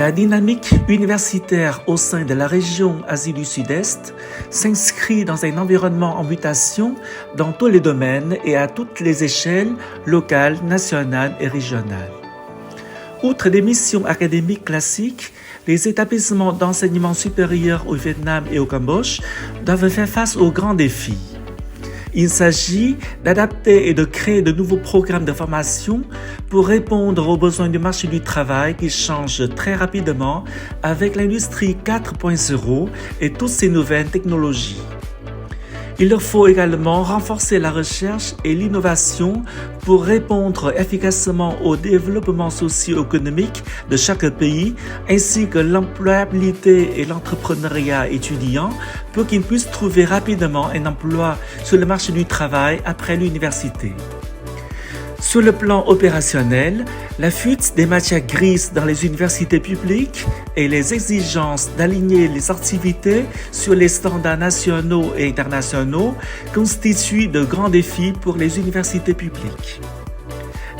La dynamique universitaire au sein de la région Asie du Sud-Est s'inscrit dans un environnement en mutation dans tous les domaines et à toutes les échelles locales, nationales et régionales. Outre des missions académiques classiques, les établissements d'enseignement supérieur au Vietnam et au Cambodge doivent faire face aux grands défis. Il s'agit d'adapter et de créer de nouveaux programmes de formation pour répondre aux besoins du marché du travail qui change très rapidement avec l'industrie 4.0 et toutes ces nouvelles technologies. Il leur faut également renforcer la recherche et l'innovation pour répondre efficacement au développement socio-économique de chaque pays, ainsi que l'employabilité et l'entrepreneuriat étudiant pour qu'ils puissent trouver rapidement un emploi sur le marché du travail après l'université. Sur le plan opérationnel, la fuite des matières grises dans les universités publiques et les exigences d'aligner les activités sur les standards nationaux et internationaux constituent de grands défis pour les universités publiques.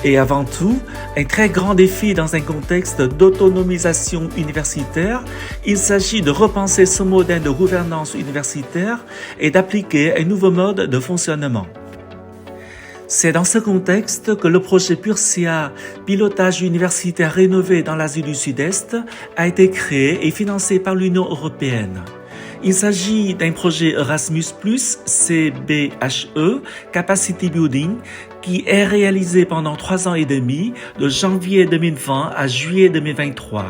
Et avant tout, un très grand défi dans un contexte d'autonomisation universitaire, il s'agit de repenser ce modèle de gouvernance universitaire et d'appliquer un nouveau mode de fonctionnement. C'est dans ce contexte que le projet PURSIA, pilotage universitaire rénové dans l'Asie du Sud-Est, a été créé et financé par l'Union européenne. Il s'agit d'un projet Erasmus+, CBHE, Capacity Building, qui est réalisé pendant 3 ans et demi, de janvier 2020 à juillet 2023.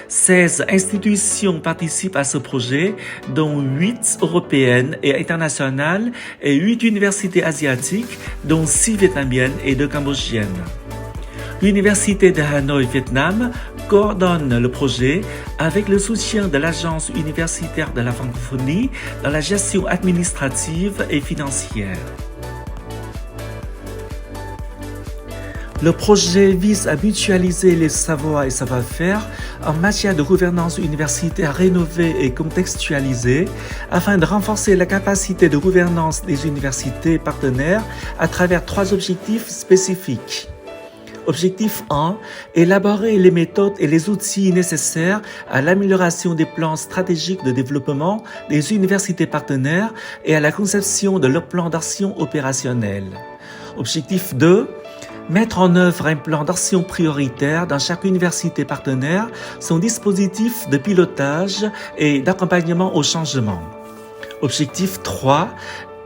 16 institutions participent à ce projet, dont 8 européennes et internationales et 8 universités asiatiques, dont 6 vietnamiennes et 2 cambodgiennes. L'Université de Hanoï, Vietnam, coordonne le projet avec le soutien de l'Agence universitaire de la francophonie dans la gestion administrative et financière. Le projet vise à mutualiser les savoirs et savoir-faire en matière de gouvernance universitaire rénovée et contextualisée afin de renforcer la capacité de gouvernance des universités partenaires à travers 3 objectifs spécifiques. Objectif 1. Élaborer les méthodes et les outils nécessaires à l'amélioration des plans stratégiques de développement des universités partenaires et à la conception de leur plan d'action opérationnel. Objectif 2. Mettre en œuvre un plan d'action prioritaire dans chaque université partenaire, son dispositif de pilotage et d'accompagnement au changement. Objectif 3.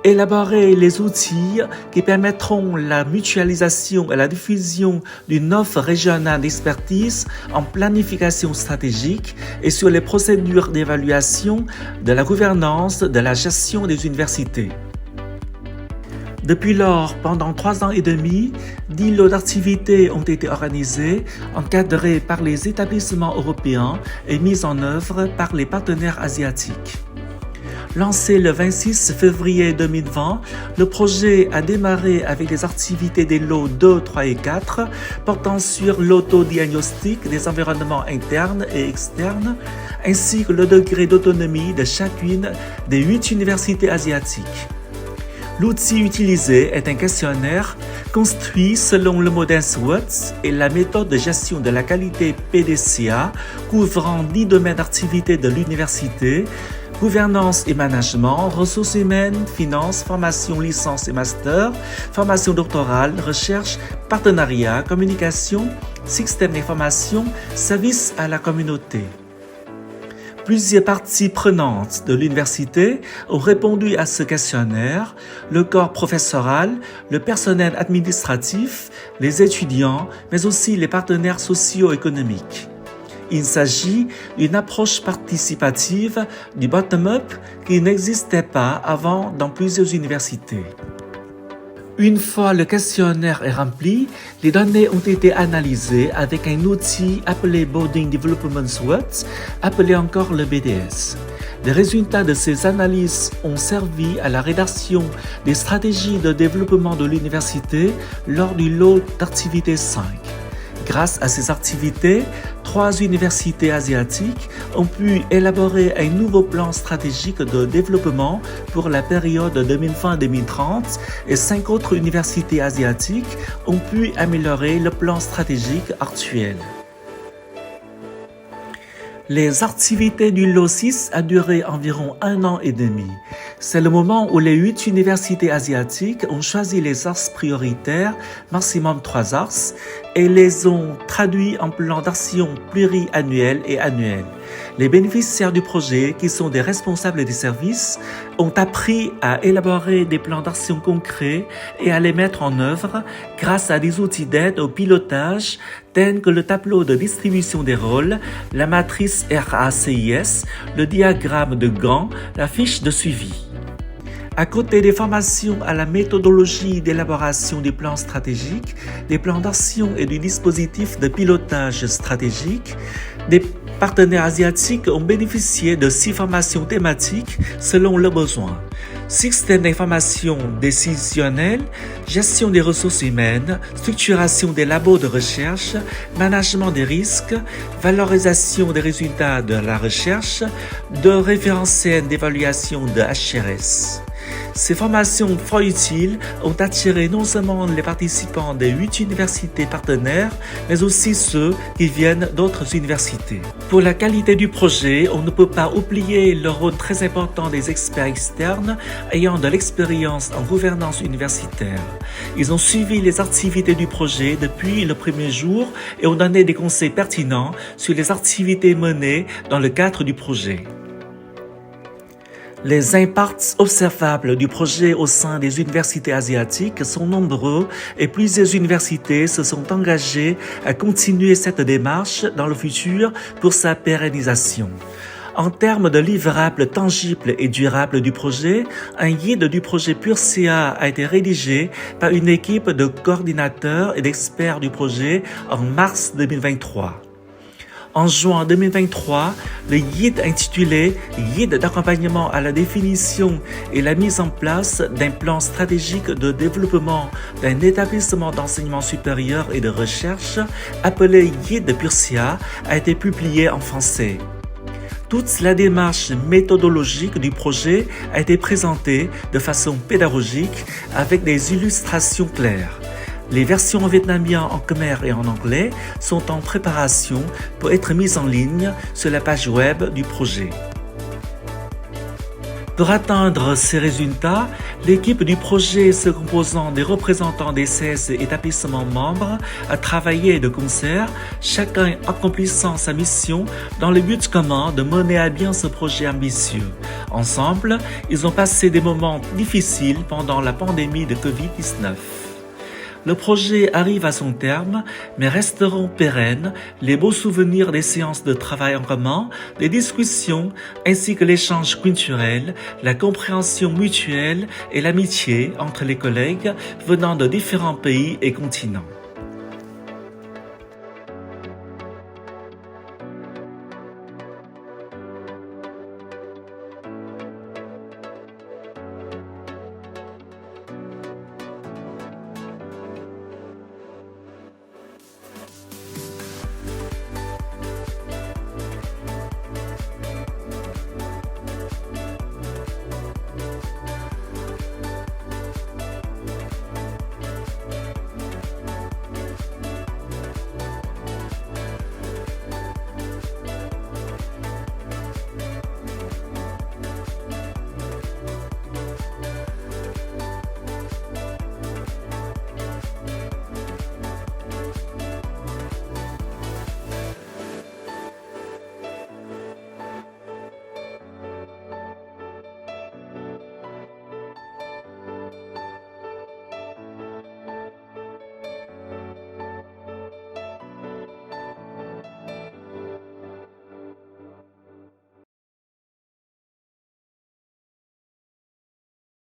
Élaborer les outils qui permettront la mutualisation et la diffusion d'une offre régionale d'expertise en planification stratégique et sur les procédures d'évaluation de la gouvernance de la gestion des universités. Depuis lors, pendant 3 ans et demi, 10 lots d'activités ont été organisés, encadrés par les établissements européens et mis en œuvre par les partenaires asiatiques. Lancé le 26 février 2020, le projet a démarré avec des activités des lots 2, 3 et 4 portant sur l'autodiagnostic des environnements internes et externes, ainsi que le degré d'autonomie de chacune des 8 universités asiatiques. L'outil utilisé est un questionnaire construit selon le modèle SWOT et la méthode de gestion de la qualité PDCA couvrant 10 domaines d'activité de l'université: gouvernance et management, ressources humaines, finances, formation, licence et master, formation doctorale, recherche, partenariat, communication, système d'information, service à la communauté. Plusieurs parties prenantes de l'université ont répondu à ce questionnaire: le corps professoral, le personnel administratif, les étudiants, mais aussi les partenaires socio-économiques. Il s'agit d'une approche participative du bottom-up qui n'existait pas avant dans plusieurs universités. Une fois le questionnaire est rempli, les données ont été analysées avec un outil appelé Building Development SWOT, appelé encore le BDS. Les résultats de ces analyses ont servi à la rédaction des stratégies de développement de l'université lors du lot d'activité 5. Grâce à ces activités, 3 universités asiatiques ont pu élaborer un nouveau plan stratégique de développement pour la période 2020-2030 et 5 autres universités asiatiques ont pu améliorer le plan stratégique actuel. Les activités du lot 6 a duré environ 1 an et demi. C'est le moment où les 8 universités asiatiques ont choisi les axes prioritaires, maximum 3 axes, et les ont traduits en plans d'action pluriannuels et annuels. Les bénéficiaires du projet, qui sont des responsables des services, ont appris à élaborer des plans d'action concrets et à les mettre en œuvre grâce à des outils d'aide au pilotage tels que le tableau de distribution des rôles, la matrice RACIS, le diagramme de Gantt, la fiche de suivi. À côté des formations à la méthodologie d'élaboration des plans stratégiques, des plans d'action et du dispositif de pilotage stratégique, des partenaires asiatiques ont bénéficié de 6 formations thématiques selon leurs besoins. Système d'information décisionnelle, gestion des ressources humaines, structuration des labos de recherche, management des risques, valorisation des résultats de la recherche, de référentiels d'évaluation de HRS. Ces formations fort utiles ont attiré non seulement les participants des 8 universités partenaires, mais aussi ceux qui viennent d'autres universités. Pour la qualité du projet, on ne peut pas oublier le rôle très important des experts externes ayant de l'expérience en gouvernance universitaire. Ils ont suivi les activités du projet depuis le premier jour et ont donné des conseils pertinents sur les activités menées dans le cadre du projet. Les impacts observables du projet au sein des universités asiatiques sont nombreux et plusieurs universités se sont engagées à continuer cette démarche dans le futur pour sa pérennisation. En termes de livrables tangibles et durables du projet, un guide du projet PURSEA a été rédigé par une équipe de coordinateurs et d'experts du projet en mars 2023. En juin 2023, le guide intitulé « Guide d'accompagnement à la définition et la mise en place d'un plan stratégique de développement d'un établissement d'enseignement supérieur et de recherche » appelé « Guide PURSEA » a été publié en français. Toute la démarche méthodologique du projet a été présentée de façon pédagogique avec des illustrations claires. Les versions en vietnamien, en khmer et en anglais sont en préparation pour être mises en ligne sur la page web du projet. Pour atteindre ces résultats, l'équipe du projet se composant des représentants des 16 établissements membres a travaillé de concert, chacun accomplissant sa mission dans le but commun de mener à bien ce projet ambitieux. Ensemble, ils ont passé des moments difficiles pendant la pandémie de Covid-19. Le projet arrive à son terme, mais resteront pérennes les beaux souvenirs des séances de travail en commun, des discussions, ainsi que l'échange culturel, la compréhension mutuelle et l'amitié entre les collègues venant de différents pays et continents.